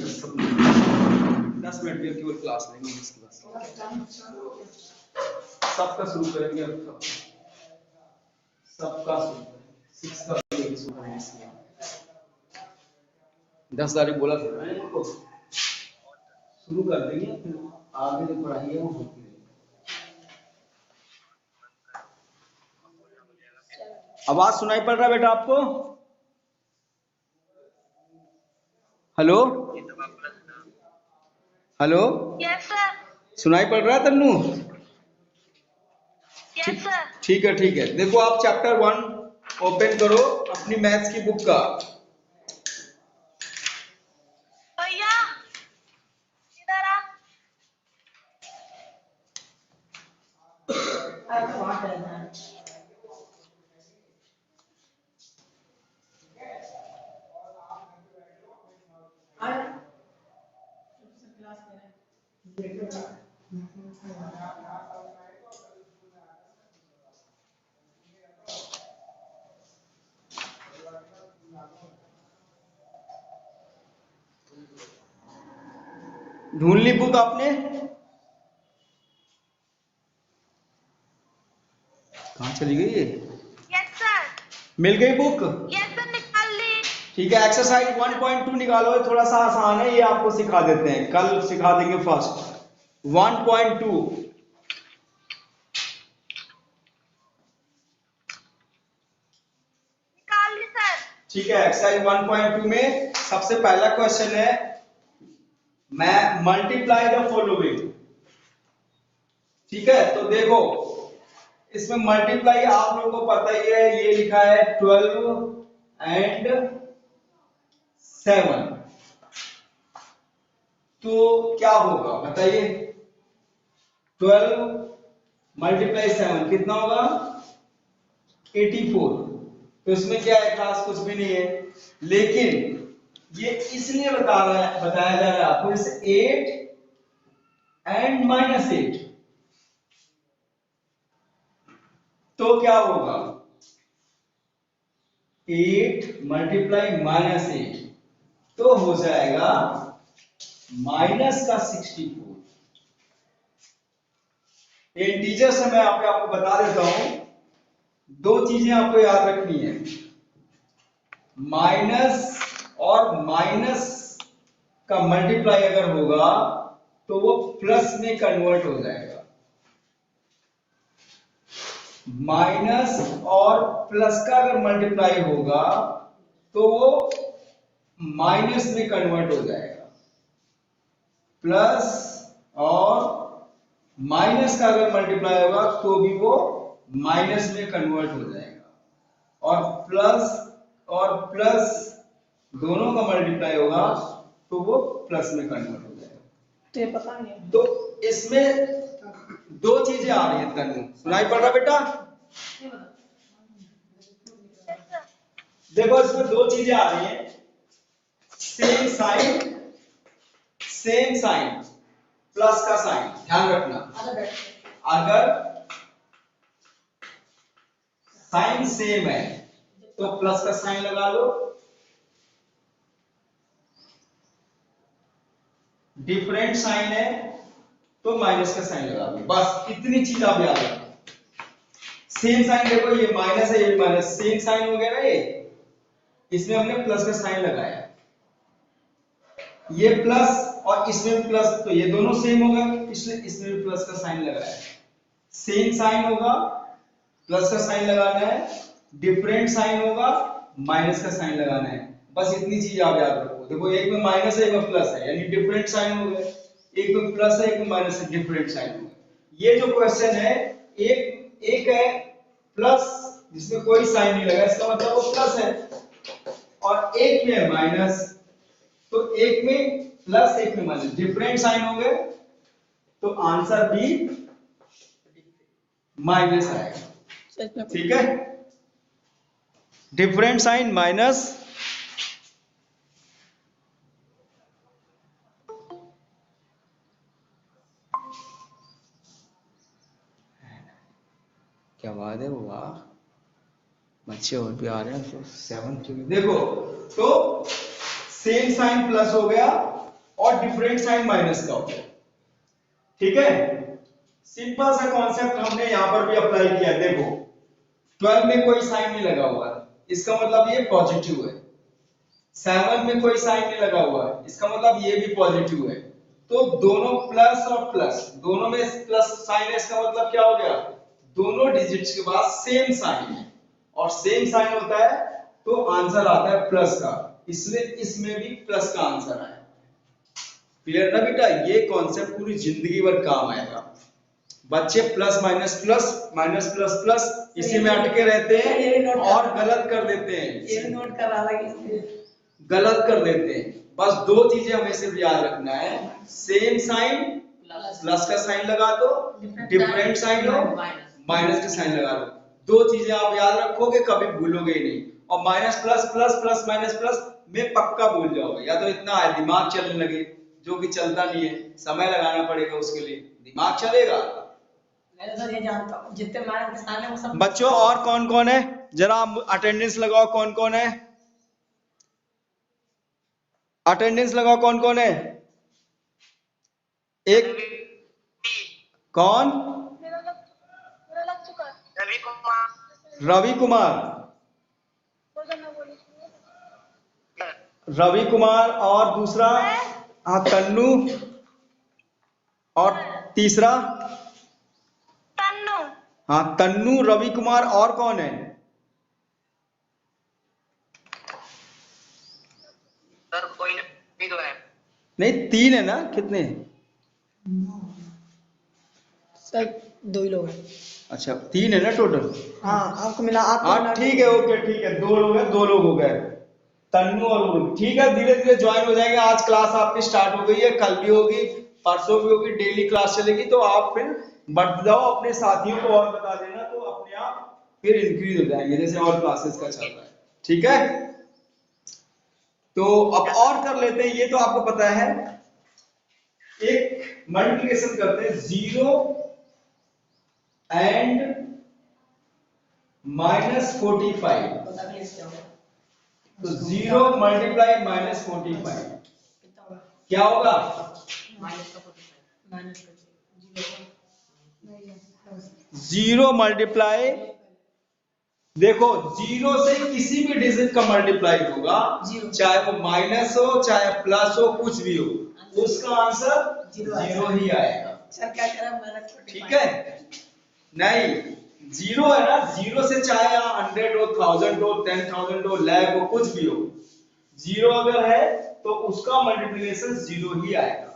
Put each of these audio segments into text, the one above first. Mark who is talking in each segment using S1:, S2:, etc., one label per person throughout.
S1: 10 minute की केवल class लेंगे इसके बाद सबका शुरू करेंगे। अब सबका सिक्स का 10 तारीख बोला था मैंने इनको शुरू कर देंगे, फिर आगे जो पढ़ाई है वो होती रहेगी। आवाज सुनाई पड़ रहा है बेटा आपको? Hello hello,
S2: yes sir.
S1: सुनाई पड़ रहा है तन्नू?
S2: Yes sir.
S1: ठीक है ठीक है। देखो आप चैप्टर 1 ओपन करो अपनी मैथ्स की बुक का।
S2: भैया इधर आ।
S1: ढूंढ ली बुक आपने? कहाँ चली गई ये?
S2: Yes sir.
S1: मिल गई बुक?
S2: यस सर, निकाल ली।
S1: ठीक है, एक्सरसाइज 1.2 निकालो। थोड़ा सा आसान है, ये आपको सिखा देते हैं, कल सिखा देंगे फर्स्ट 1.2।
S2: निकाल ली सर।
S1: ठीक है, एक्सरसाइज 1.2 में सबसे पहला क्वेश्चन है, मैं मल्टीप्लाई द फॉलोइंग। ठीक है, तो देखो इसमें मल्टीप्लाई आप लोगों को पता ही है, ये लिखा है 12 एंड 7। तो क्या होगा बताइए? 12 मल्टीप्लाई 7 कितना होगा? 84। तो इसमें क्या है, खास कुछ भी नहीं है, लेकिन ये इसलिए बताया जा रहा है आपको, जैसे 8 एंड -8। तो क्या होगा? 8 मल्टीप्लाई -8 तो हो जाएगा -64। इंटीजर से मैं आपको बता देता हूं, दो चीजें आपको याद रखनी है, माइनस और माइनस का मल्टीप्लाई अगर होगा तो वो प्लस में कन्वर्ट हो जाएगा। माइनस और प्लस का अगर मल्टीप्लाई होगा तो वो माइनस में कन्वर्ट हो जाएगा। प्लस और माइनस का अगर मल्टीप्लाई होगा तो भी वो माइनस में कन्वर्ट हो जाएगा। और प्लस दोनों का मल्टीप्लाई होगा तो वो प्लस में कन्वर्ट हो जाएगा।
S3: तो ये पता नहीं।
S1: तो इसमें दो चीजें आ रही है तन्नू, सुनाई पड़ रहा बेटा? देखो इसमें दो चीजें आ रही हैं, सेम साइन प्लस का साइन। ध्यान रखना, अगर साइन सेम है तो प्लस का साइन लगा लो, डिफरेंट साइन है तो माइनस का साइन लगा लो। बस इतनी चीज आप याद रखो। सेम साइन, देखो ये माइनस है, ये माइनस, सेम साइन हो गया ना ये, इसमें हमने प्लस का साइन लगाया, ये प्लस और इसमें भी प्लस, तो ये दोनों सेम होगा, इसलिए इसमें भी प्लस का साइन लगाया। सेम साइन होगा, प्लस का साइन लगाना है, डिफरेंट साइन होगा, माइनस का साइन लगाना है। बस इतनी चीज आप याद रखो। देखो एक में माइनस है, एक में प्लस है, यानी डिफरेंट साइन हो गए, एक में प्लस है, एक में माइनस है, डिफरेंट साइन हो गए। ये जो क्वेश्चन है, एक है प्लस जिसमें कोई साइन नहीं लगा, इसका मतलब वो प्लस है, और एक में माइनस, तो एक में प्लस एक में माइनस, डिफरेंट साइन हो गए, तो आंसर भी माइनस आएगा। ठीक है, डिफरेंट साइन माइनस, क्या बात है, वाह बच्चे और भी आ रहे हैं। तो 7 देखो, तो सेम साइन प्लस हो गया और डिफरेंट साइन माइनस का होगा। ठीक है, सिंपल सा कॉन्सेप्ट हमने यहां पर भी अप्लाई किया। देखो 12 में कोई साइन नहीं लगा हुआ है, इसका मतलब ये पॉजिटिव है। 7 में कोई साइन नहीं लगा हुआ है, इसका मतलब ये भी पॉजिटिव है। तो दोनों प्लस और प्लस, दोनों में प्लस साइन है, इसका मतलब क्या हो गया, दोनों डिजिट्स के बाद सेम साइन है, और सेम साइन होता है तो आंसर आता है प्लस का, इसलिए इसमें भी प्लस का आंसर आया। क्लियर ना बेटा, ये कॉन्सेप्ट पूरी जिंदगी भर काम आएगा। बच्चे plus minus plus minus plus plus इसी में अटके रहते हैं और गलत कर देते हैं,
S3: ये नोट करा लगे,
S1: गलत कर देते हैं। बस दो चीजें हमें सिर्फ याद रखना है, सेम साइन प्लस का साइन लगा दो, डिफरेंट साइन हो माइनस का साइन लगा दो। दो चीजें आप याद रखोगे, कभी भूलोगे ही नहीं। और minus plus plus plus minus plus में पक्का भूल जाओगे, या तो इतना है दिमाग चलने लगे, जो कि चलता नहीं है, समय लगाना पड़ेगा उसके लिए, दिमाग चलेगा।
S3: मैं तो ये जानता हूँ जितने मार्क के सामने वो सब।
S1: बच्चों और कौन कौन है, जरा अटेंडेंस लगाओ, कौन कौन है, अटेंडेंस लगाओ, कौन कौन है। एक कौन,
S2: मेरा लग चुका है।
S4: रवि कुमार,
S1: रवि कुमार,
S2: बोल दो, मैं बोली।
S1: रवि कुमार, और दूसरा हाँ तन्नू, और तीसरा
S2: तन्नू।
S1: हाँ तन्नू, रवि कुमार, और कौन है,
S4: सर कोई नहीं तो है।
S1: नहीं तीन है ना, कितने,
S3: सर 2 ही लोग हैं।
S1: अच्छा 3 है ना टोटल।
S3: हाँ आपको मिला, आपको
S1: हाँ
S3: मिला
S1: ठीक है, ओके ठीक है, 2 लोग हैं, 2 लोग हो गए, तन्नू और उर्मी। ठीक है, धीरे धीरे ज्वाइन हो जाएंगे। आज क्लास आपकी स्टार्ट हो गई है, कल भी होगी, परसों भी होगी, डेली क्लास चलेगी, तो आप फिर बढ़ते जाओ, अपने साथियों को और बता देना, तो अपने आप फिर इंक्रीज हो जाएंगे, जैसे और क्लासेस का चल रहा है। ठीक है, तो अब और कर लेते हैं, ये तो आपको पता है। एक मल्टीप्लिकेशन करते हैं, 0 एंड -45।
S3: बता दीजिए क्या होगा।
S1: तो 0 मल्टीप्लाई -45
S3: कितना होगा?
S1: क्या होगा,
S3: माइनस का 0
S1: 0 मल्टीप्लाई, देखो 0 से किसी भी डिजिट का मल्टीप्लाई होगा,
S3: Zero।
S1: चाहे वो माइनस हो चाहे प्लस हो, कुछ भी हो, उसका आंसर
S3: Zero
S1: 0 ही आएगा।
S3: सर क्या कह रहा है,
S1: ठीक है, नहीं 0 है ना, 0 से चाहे 100 हो, 1000 हो, 10,000 हो, लाख हो, कुछ भी हो, 0 अगर है तो उसका मल्टीप्लिकेशन 0 ही आएगा।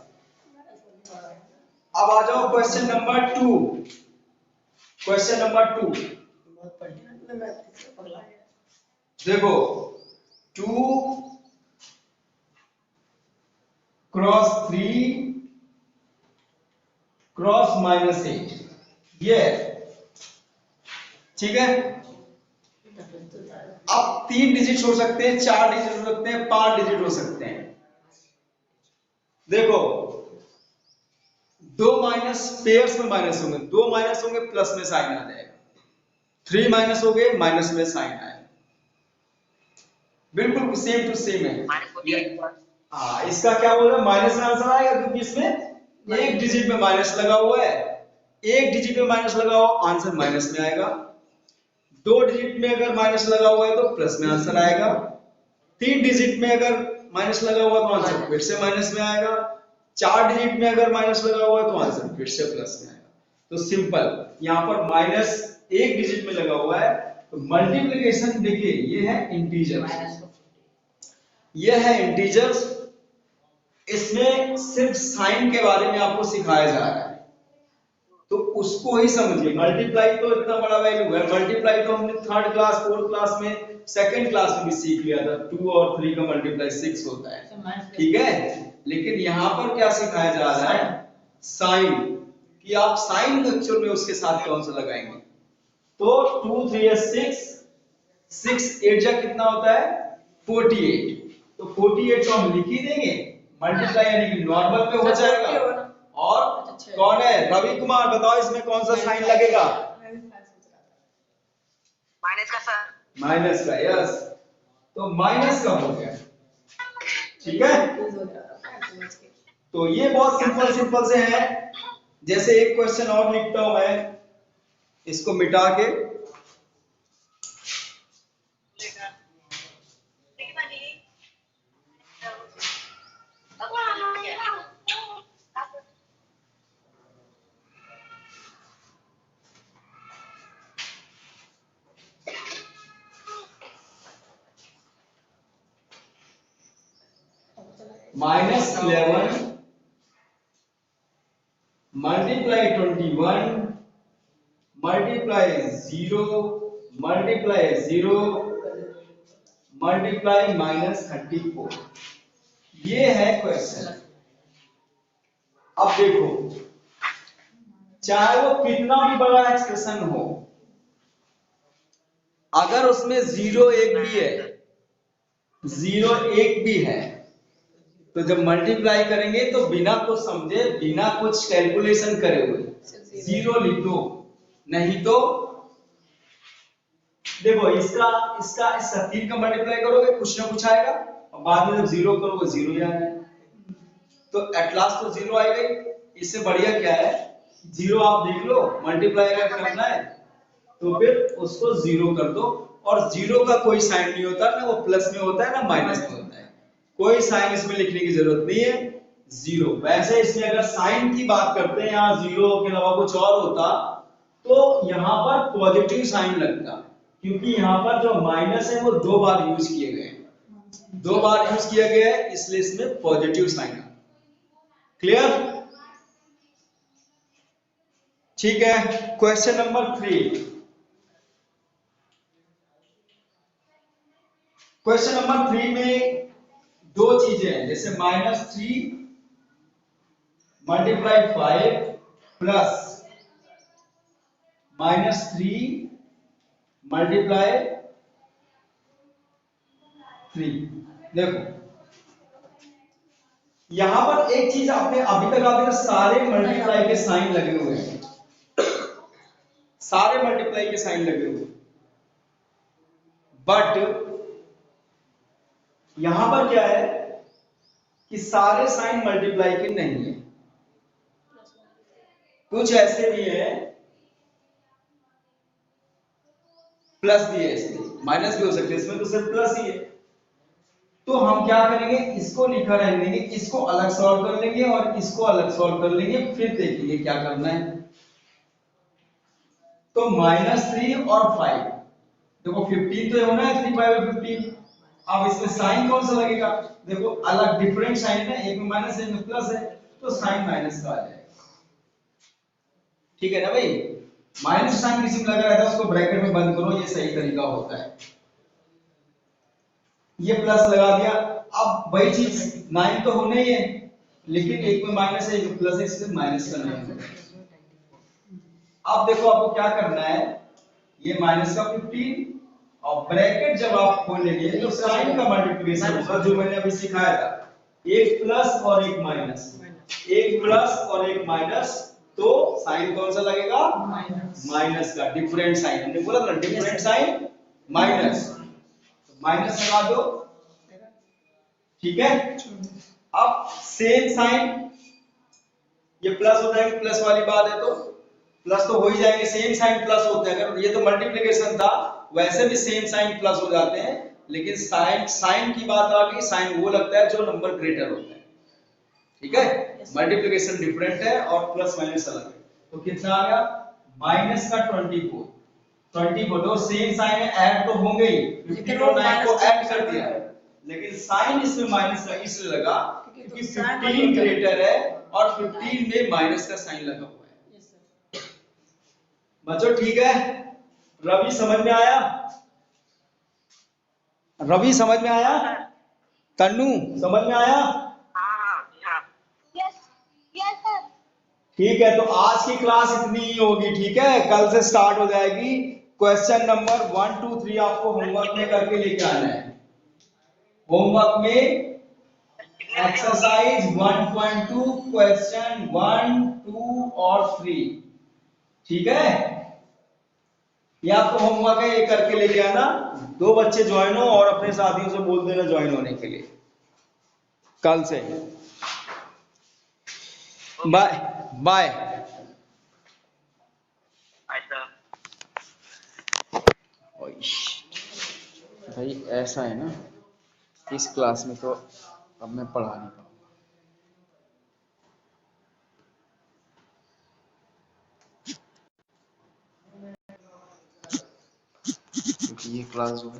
S1: अब आ जाओ क्वेश्चन नंबर 2। क्वेश्चन नंबर 2
S3: बहुत पढ़िया, मैं पगला गया।
S1: देखो 2 क्रॉस 3 क्रॉस -8, ये ठीक है। अब 3 डिजिट हो सकते हैं, 4 डिजिट हो सकते हैं, 5 डिजिट हो सकते हैं। देखो 2 माइनस पेयर्स में माइनस होंगे, 2 माइनस होंगे प्लस में साइन आ जाएगा, 3 माइनस हो गए माइनस में साइन आएगा, बिल्कुल सेम टू सेम है। हाँ इसका क्या बोल रहा है, माइनस में आंसर आएगा, क्योंकि इसमें एक डिजिट में माइनस लगा हुआ है, एक डिजिट में माइनस लगा हुआ आंसर माइनस में आएगा, 2 डिजिट में अगर माइनस लगा हुआ है तो प्लस में आंसर आएगा, 3 डिजिट में अगर माइनस लगा हुआ तो आंसर फिर से माइनस में आएगा, 4 डिजिट में अगर माइनस लगा हुआ है तो आंसर फिर से प्लस में आएगा। तो सिंपल, यहाँ पर माइनस एक डिजिट में लगा हुआ है, तो मल्टीप्लिकेशन देखिए ये है इंटीजर, ये है इंटीजर्स, इसमें सिर्फ साइन के बारे में आपको सिखाया जा रहा है, तो उसको ही समझिए। मल्टीप्लाई तो इतना बड़ा वैल्यू है, मल्टीप्लाई तो हमने 3rd क्लास 4th क्लास में 2nd क्लास में भी सीख लिया था, 2 और 3 का मल्टीप्लाई 6 होता है, ठीक है। लेकिन यहाँ पर क्या सिखाया जा रहा है, साइन, कि आप साइन को एक्चुअल में उसके साथ कौन सा लगाएंगे। तो 2 3 6, 6 8 जा कितना होता है 48, तो 48 को हम लिख ही देंगे, मल्टीप्लाई यानी कि नॉर्मल पे हो जाएगा। और कौन है, रवि कुमार, बताओ इसमें कौन सा साइन लगेगा,
S4: माइनस का सर,
S1: माइनस का, यस, तो माइनस का हो गया, ठीक है। तो ये बहुत सिंपल सिंपल से है। जैसे एक क्वेश्चन और लिखता हूं मैं, इसको मिटा के। -11 multiply 21 multiply 0 multiply 0 multiply -34। ये है क्वेश्चन। अब देखो, चाहे वो कितना भी बड़ा एक्सप्रेशन हो, अगर उसमें 0 1 भी है, 0 1 भी है, तो जब मल्टीप्लाई करेंगे तो बिना कुछ समझे, बिना कुछ कैलकुलेशन करे हुए 0 लिख दो। नहीं तो देखो, इसका इसका इसका 3 का मल्टीप्लाई करोगे कुछ ना कुछ आएगा, और बाद में जब 0 करोगे 0 ही आएगा। तो एट लास्ट तो 0 आएगा ही। इससे बढ़िया क्या है, 0 आप देख लो, मल्टीप्लाई अगर करना है तो फिर उसको 0 कर दो। और 0 का कोई साइन नहीं होता, ना वो प्लस में होता है ना माइनस में होता है, कोई साइन इसमें लिखने की जरूरत नहीं है, 0। वैसे इसमें अगर साइन की बात करते हैं, यहाँ 0 के अलावा कुछ और होता तो यहाँ पर पॉजिटिव साइन लगता, क्योंकि यहाँ पर जो माइनस है वो 2 बार यूज किए गए हैं, 2 बार यूज किया गया है, इसलिए इसमें पॉजिटिव साइन है। क्लियर? ठीक है। Question number 3। क्वेश्चन नंबर 3 में 2 चीजें हैं, जैसे -3 मल्टीप्लाई 5 प्लस -3 मल्टीप्लाई 3। देखो, यहां पर एक चीज आपने अभी तक सारे मल्टीप्लाई के साइन लगे हुए हैं, सारे मल्टीप्लाई के साइन लगे हुए, बट यहां पर क्या है कि सारे साइन मल्टीप्लाई के नहीं है। कुछ ऐसे भी है प्लस भी है, इसमें माइनस भी हो सकते हैं, इसमें तो सिर्फ प्लस ही है। तो हम क्या करेंगे, इसको लिखा रहने देंगे, इसको अलग सॉल्व कर लेंगे और इसको अलग सॉल्व कर लेंगे, फिर देखेंगे क्या करना है। तो -3 और 5, देखो 15 तो होना है, 3 5 15। अब इसमें साइन कौन सा लगेगा, देखो अलग डिफरेंट साइन है, एक में माइनस है एक में प्लस है, तो साइन माइनस का आ जाएगा। ठीक है ना भाई, माइनस साइन किसी में लगा रहता है उसको ब्रैकेट में बंद करो, ये सही तरीका होता है। ये प्लस लगा दिया, अब वही चीज 9 तो होने ही है, लेकिन एक में माइनस है एक में प्लस है, इसलिए माइनस का 9 है। अब देखो आपको क्या करना है, ये माइनस का 15 और ब्रैकेट जब आप खोलेंगे तो साइन का मल्टीप्लिकेशन होगा, जो मैंने अभी सिखाया था, एक प्लस और एक माइनस, एक प्लस और एक माइनस, तो साइन कौन सा लगेगा, माइनस का, डिफरेंट साइन। हमने बोला ना डिफरेंट साइन माइनस, माइनस लगा दो। ठीक है, अब सेम साइन, ये प्लस हो जाएंगे, प्लस वाली बात है तो प्लस तो हो ही जाएंगे, सेम साइन प्लस होते हैं। अगर ये तो मल्टीप्लिकेशन था, वैसे भी सेम साइन प्लस हो जाते हैं, लेकिन साइन की बात आ गई, साइन वो लगता है जो नंबर ग्रेटर होता है। ठीक है, मल्टीप्लिकेशन डिफरेंट है और प्लस माइनस अलग है। तो कितना आ गया, माइनस का 24, 24 तो सेम साइन है, ऐड तो होंगे ही, 15 और 9 को ऐड कर दिया, लेकिन साइन इसमें माइनस का इसलिए लगा क्योंकि 15 ग्रेटर है और 15 में माइनस का साइन लगा हुआ है। बच्चों ठीक है, रवि समझ में आया, रवि समझ में आया, तन्नू समझ में आया?
S2: Yes sir.
S1: ठीक है, तो आज की क्लास इतनी ही होगी। ठीक है, कल से स्टार्ट हो जाएगी। क्वेश्चन नंबर 1 2 3 आपको होमवर्क में करके लेके आना है। होमवर्क में एक्सरसाइज 1.2 क्वेश्चन 1 2 और 3। ठीक है, ये आपको होमवर्क है, ये करके लेके आना। 2 बच्चे ज्वाइन हो और अपने साथियों से बोल देना ज्वाइन होने के लिए कल से। Bye bye.
S4: Hi sir.
S1: भाई ऐसा है ना, इस क्लास में तो अब मैं पढ़ा नहीं पाऊंगा, क्योंकि ये क्लास जो है